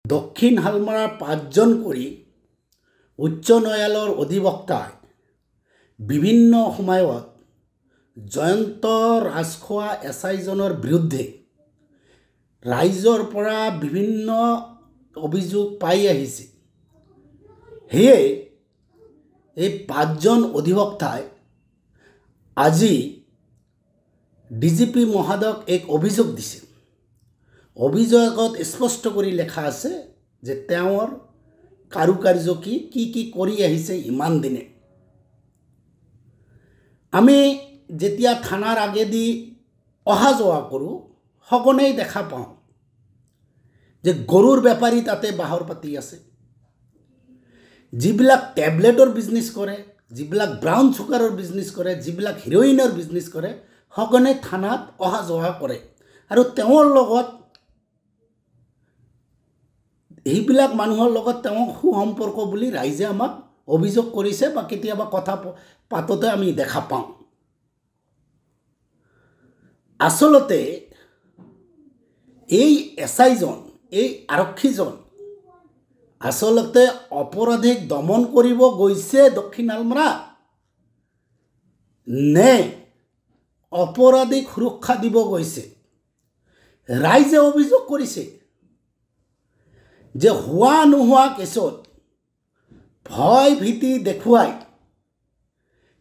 দক্ষিণ হালমাৰাৰ 5জন কৰি উচ্চ ন্যায়ালয়ৰ অধিবক্তাই বিভিন্ন সময়ত জয়ন্ত ৰাজখোৱা এছআইজনৰ বিৰুদ্ধে ৰাইজৰ পৰা বিভিন্ন অভিযোগ পাই আহিছে। সেয়ে এই 5জন অধিবক্তাই আজি ডিজিপি মহোদয়ক এক অভিযোগ দিছে। অভিযোগত স্পষ্ট কৰি লেখা আছে যে তেওঁৰ কাৰুকাৰ্য কি কৰি আহিছে ইমান দিনে। আমি যেতিয়া থানাৰ আগেদি অহা যোৱা কৰোঁ সঘনাই দেখা পাওঁ যে গৰুৰ বেপাৰী তাতে বাহৰ পাতি আছে, যিবিলাক টেবলেটৰ বিজনেছ কৰে, যিবিলাক ব্ৰাউন চুগাৰৰ বিজনেছ কৰে, যিবিলাক হিৰ'ইনৰ বিজনেছ কৰে, সঘনাই থানাত অহা যোৱা কৰে। আৰু তেওঁৰ লগত এইবিলাক মানুহৰ লগত তেওঁক সুসম্পৰ্ক বুলি ৰাইজে আমাক অভিযোগ কৰিছে বা কেতিয়াবা কথা পাতোতে আমি দেখা পাওঁ। আচলতে এই এছআইজন, এই আৰক্ষীজন আচলতে অপৰাধীক দমন কৰিব গৈছে দক্ষিণ হালমাৰা নে অপৰাধীক সুৰক্ষা দিব গৈছে? ৰাইজে অভিযোগ কৰিছে যে হোৱা নোহোৱা কেছত ভয় ভীতি দেখুৱাই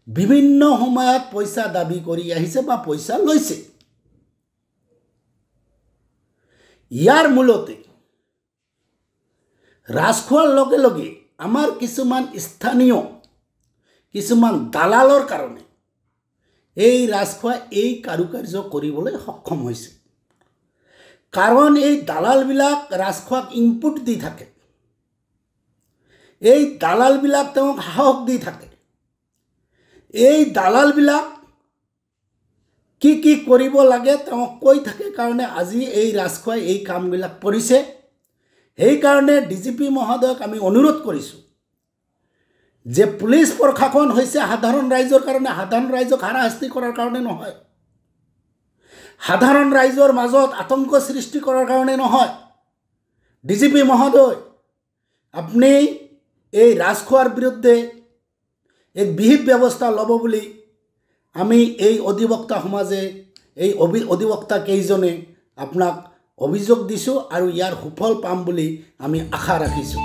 বিভিন্ন সময়ত পইচা দাবী কৰি আহিছে বা পইচা লৈছে। ইয়াৰ মূলতে ৰাজখোৱাৰ লগে লগে আমাৰ কিছুমান স্থানীয় কিছুমান দালালৰ কাৰণে এই ৰাজখোৱা এই কাৰুকাৰ্য কৰিবলৈ সক্ষম হৈছে। কাৰণ এই দালালবিলাক ৰাজখোৱাক ইনপুট দি থাকে, এই দালালবিলাক তেওঁক সাহস দি থাকে, এই দালালবিলাক কি কৰিব লাগে তেওঁক কৈ থাকে কাৰণে আজি এই ৰাজখোৱাই এই কামবিলাক কৰিছে। সেইকাৰণে ডিজিপি মহোদয়ক আমি অনুৰোধ কৰিছোঁ যে পুলিচ প্ৰশাসন হৈছে সাধাৰণ ৰাইজৰ কাৰণে, সাধাৰণ ৰাইজক হাৰাশাস্তি কৰাৰ কাৰণে নহয়, সাধাৰণ ৰাইজৰ মাজত আতংক সৃষ্টি কৰাৰ কাৰণে নহয়। ডিজিপি মহোদয় আপুনি এই ৰাজখোৱাৰ বিৰুদ্ধে এক বিহিত ব্যৱস্থা ল'ব বুলি আমি এই অধিবক্তা সমাজে, এই অধিবক্তা কেইজনে আপোনাক অভিযোগ দিছোঁ আৰু ইয়াৰ সুফল পাম বুলি আমি আশা ৰাখিছোঁ।